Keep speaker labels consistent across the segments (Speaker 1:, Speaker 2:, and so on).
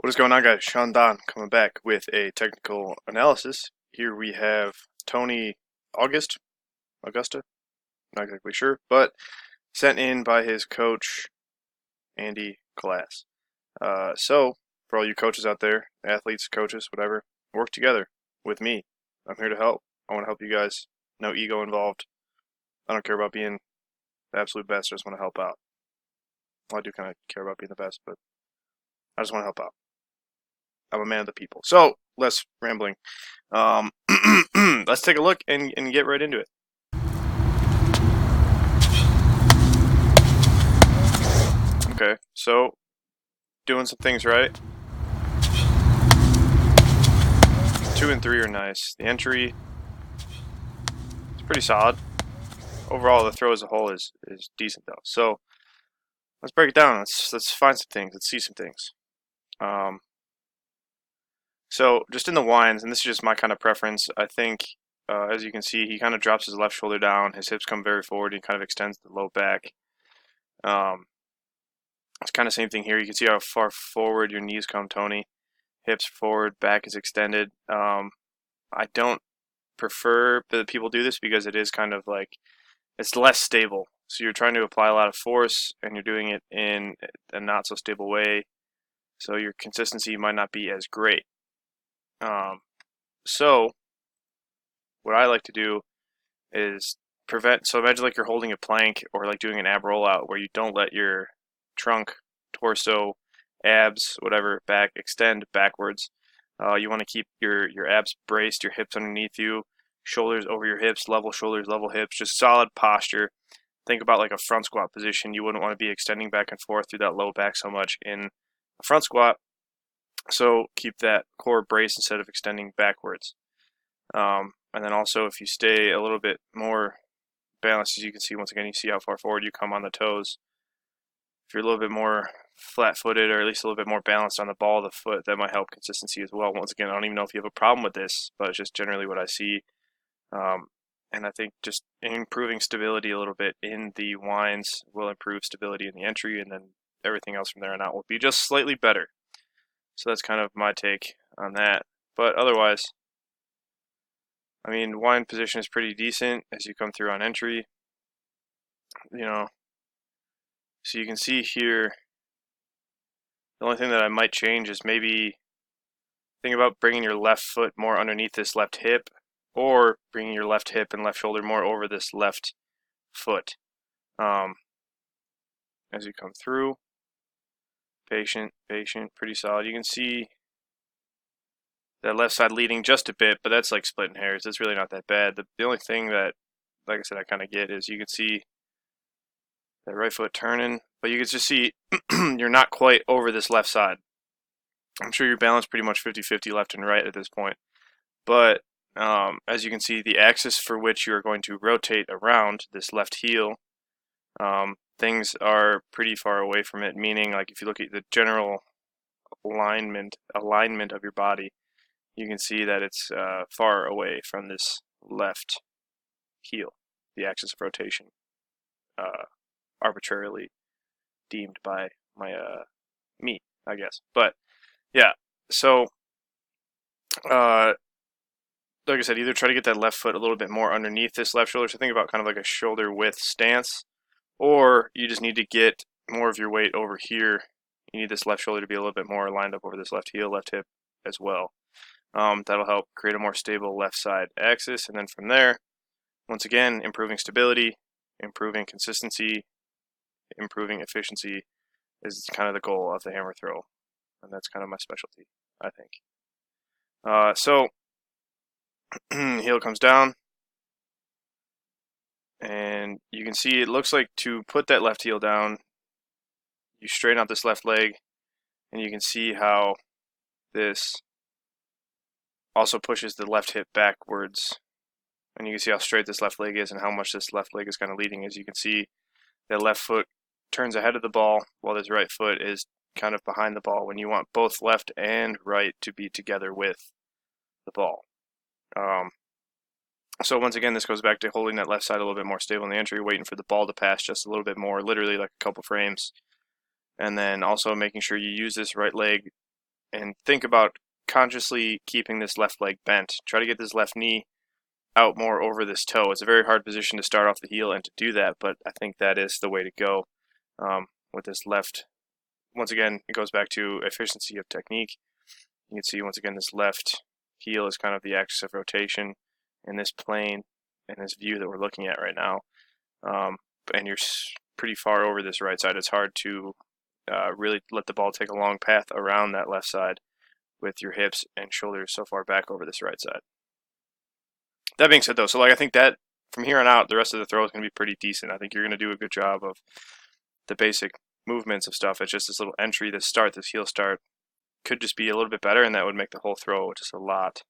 Speaker 1: What is going on, guys? Sean Don coming back with a technical analysis. Here we have Tony Augusta, not exactly sure, but sent in by his coach, Andy Glass. So, for all you coaches out there, athletes, coaches, whatever, work together with me. I'm here to help. I want to help you guys. No ego involved. I don't care about being the absolute best. I just want to help out. Well, I do kind of care about being the best, but I just want to help out. I'm a man of the people. So, less rambling. Let's take a look and get right into it. Okay, so doing some things right. 2 and 3 are nice. The entry is pretty solid. Overall, the throw as a whole is decent though. So let's break it down. Let's find some things. Let's see some things. So just in the winds, and this is just my kind of preference. I think, as you can see, he kind of drops his left shoulder down. His hips come very forward. He kind of extends the low back. It's kind of same thing here. You can see how far forward your knees come, Tony. Hips forward, back is extended. I don't prefer that people do this because it is kind of like, it's less stable. So you're trying to apply a lot of force and you're doing it in a not so stable way. So your consistency might not be as great. So what I like to do is prevent, so imagine like you're holding a plank or like doing an ab rollout where you don't let your trunk, torso, abs, whatever, back extend backwards. You want to keep your abs braced, your hips underneath you, shoulders over your hips, level shoulders, level hips, just solid posture. Think about like a front squat position. You wouldn't want to be extending back and forth through that low back so much in a front squat. So keep that core braced instead of extending backwards. And then also if you stay a little bit more balanced, as you can see, once again, you see how far forward you come on the toes. If you're a little bit more flat-footed or at least a little bit more balanced on the ball of the foot, that might help consistency as well. Once again, I don't even know if you have a problem with this, but it's just generally what I see. And I think just improving stability a little bit in the winds will improve stability in the entry, and then everything else from there on out will be just slightly better. So that's kind of my take on that. But otherwise, I mean, wind position is pretty decent as you come through on entry. So you can see here, the only thing that I might change is maybe think about bringing your left foot more underneath this left hip, or bringing your left hip and left shoulder more over this left foot. As you come through, patient, pretty solid. You can see that left side leading just a bit, but that's like splitting hairs. It's really not that bad. The only thing that, like I said, I kind of get is you can see that right foot turning, but you can just see you're not quite over this left side. I'm sure you're balanced pretty much 50-50 left and right at this point. But as you can see, the axis for which you are going to rotate around this left heel, things are pretty far away from it, meaning like if you look at the general alignment of your body, you can see that it's far away from this left heel, the axis of rotation, arbitrarily deemed by my me, I guess. But yeah, so like I said, either try to get that left foot a little bit more underneath this left shoulder. So think about kind of like a shoulder width stance, or you just need to get more of your weight over here. You need this left shoulder to be a little bit more lined up over this left heel, left hip as well. That'll help create a more stable left side axis. And then from there, once again, improving stability, improving consistency, improving efficiency is kind of the goal of the hammer throw. And that's kind of my specialty, I think. So heel comes down, and you can see it looks like to put that left heel down, you straighten out this left leg, and you can see how this also pushes the left hip backwards, and you can see how straight this left leg is and how much this left leg is kind of leading. As you can see, that left foot turns ahead of the ball while this right foot is kind of behind the ball when you want both left and right to be together with the ball. So once again, this goes back to holding that left side a little bit more stable in the entry, waiting for the ball to pass just a little bit more, literally like a couple frames. And then also making sure you use this right leg and think about consciously keeping this left leg bent. Try to get this left knee out more over this toe. It's a very hard position to start off the heel and to do that, but I think that is the way to go with this left. Once again, it goes back to efficiency of technique. You can see once again this left heel is kind of the axis of rotation in this plane and this view that we're looking at right now. And you're pretty far over this right side. It's hard to really let the ball take a long path around that left side with your hips and shoulders so far back over this right side. That being said, though, so like I think that from here on out, the rest of the throw is going to be pretty decent. I think you're going to do a good job of the basic movements of stuff. It's just this little entry, this start, this heel start could just be a little bit better, and that would make the whole throw just a lot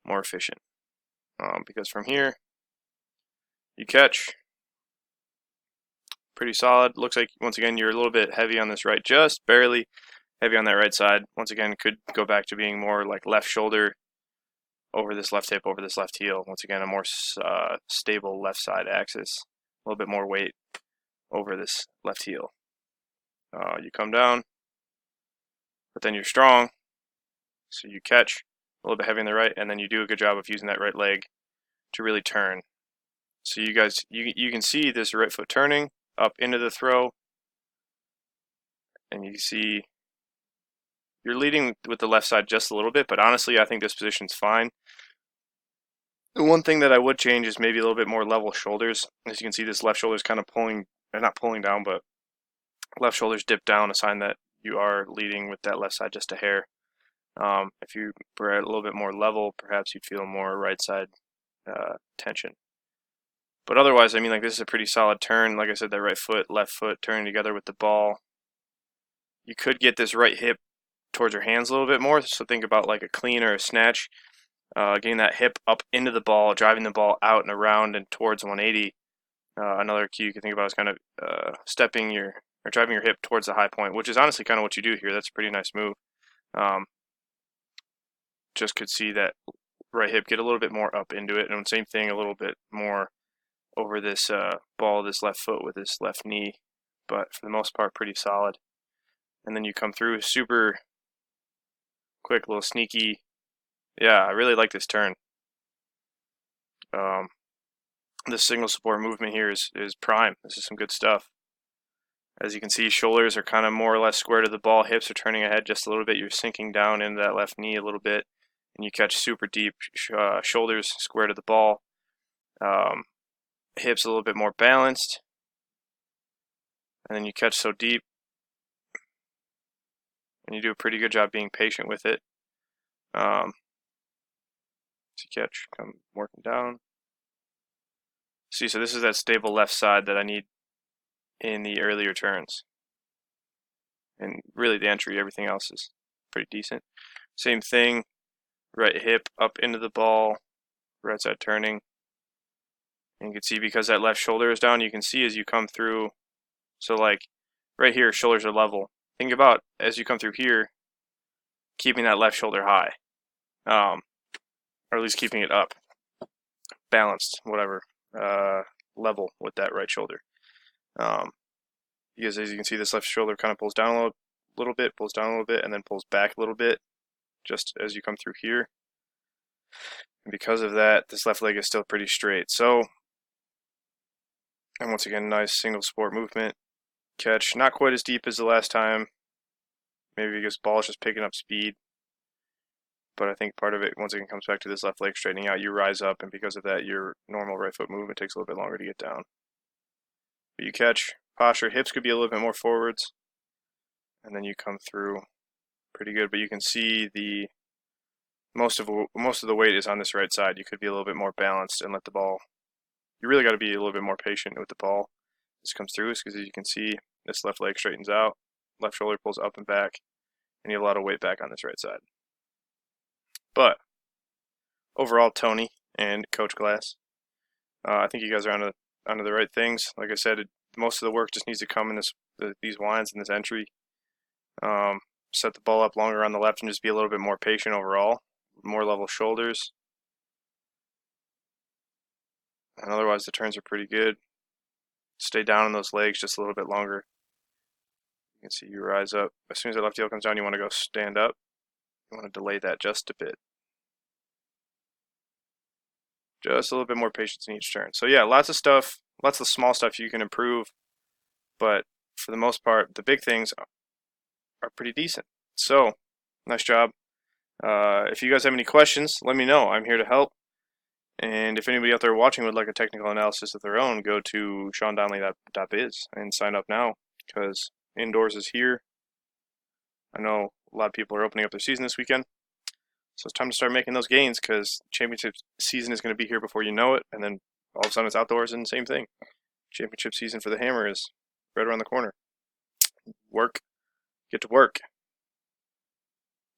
Speaker 1: more efficient. Because from here, you catch pretty solid. Looks like, once again, you're a little bit heavy on this right, just barely heavy on that right side. Once again, could go back to being more like left shoulder over this left hip, over this left heel. Once again, a more stable left side axis. A little bit more weight over this left heel. You come down, but then you're strong, so you catch a little bit heavy on the right, and then you do a good job of using that right leg to really turn. So you guys, you can see this right foot turning up into the throw, and you see you're leading with the left side just a little bit, but honestly, I think this position's fine. The one thing that I would change is maybe a little bit more level shoulders. As you can see, this left shoulder is kind of pulling, not pulling down, but left shoulders dip down, a sign that you are leading with that left side just a hair. If you were at a little bit more level, perhaps you'd feel more right side tension. But otherwise, I mean, like, this is a pretty solid turn. Like I said, that right foot, left foot turning together with the ball. You could get this right hip towards your hands a little bit more. So think about like a clean or a snatch. Getting that hip up into the ball, driving the ball out and around and towards 180. Another key you can think about is kind of driving your hip towards the high point, which is honestly kind of what you do here. That's a pretty nice move. Just could see that right hip get a little bit more up into it, and same thing, a little bit more over this ball of this left foot with this left knee, but for the most part, pretty solid. And then you come through super quick, little sneaky. Yeah, I really like this turn. This single support movement here is prime. This is some good stuff. As you can see, shoulders are kind of more or less square to the ball. Hips are turning ahead just a little bit. You're sinking down into that left knee a little bit, and you catch super deep. Shoulders square to the ball. Hips a little bit more balanced, and then you catch so deep, and you do a pretty good job being patient with it. So you catch, come working down. See, so this is that stable left side that I need in the earlier turns. And really the entry, everything else is pretty decent. Same thing, right hip up into the ball, right side turning. And you can see because that left shoulder is down, you can see as you come through. So like right here, shoulders are level. Think about as you come through here, keeping that left shoulder high. Or at least keeping it up, balanced, whatever, level with that right shoulder. Because as you can see, this left shoulder kind of pulls down a little bit, pulls down a little bit, and then pulls back a little bit just as you come through here. And because of that, this left leg is still pretty straight. So, and once again, nice single support movement. Catch, not quite as deep as the last time. Maybe because the ball is just picking up speed. But I think part of it, once again, comes back to this left leg straightening out. You rise up, and because of that, your normal right foot movement takes a little bit longer to get down. But you catch, posture, hips could be a little bit more forwards, and then you come through pretty good. But you can see the most of the weight is on this right side. You could be a little bit more balanced and let the ball. You really got to be a little bit more patient with the ball. This comes through because as you can see, this left leg straightens out, left shoulder pulls up and back, and you have a lot of weight back on this right side. But overall, Tony and Coach Glass, I think you guys are onto the right things. Like I said, most of the work just needs to come in these winds and this entry. Set the ball up longer on the left and just be a little bit more patient overall. More level shoulders. And otherwise, the turns are pretty good. Stay down on those legs just a little bit longer. can see you rise up. As soon as that left heel comes down, you want to go stand up. You want to delay that just a bit. Just a little bit more patience in each turn. So yeah, lots of stuff, lots of small stuff you can improve, but for the most part, the big things are pretty decent. So, nice job. If you guys have any questions, let me know. I'm here to help. And if anybody out there watching would like a technical analysis of their own, go to SeanDonnelly.biz and sign up now, because indoors is here. I know a lot of people are opening up their season this weekend, so it's time to start making those gains, because championship season is going to be here before you know it, and then all of a sudden it's outdoors and same thing. Championship season for the Hammer is right around the corner. Work. Get to work.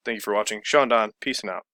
Speaker 1: Thank you for watching. Sean Don, peace and out.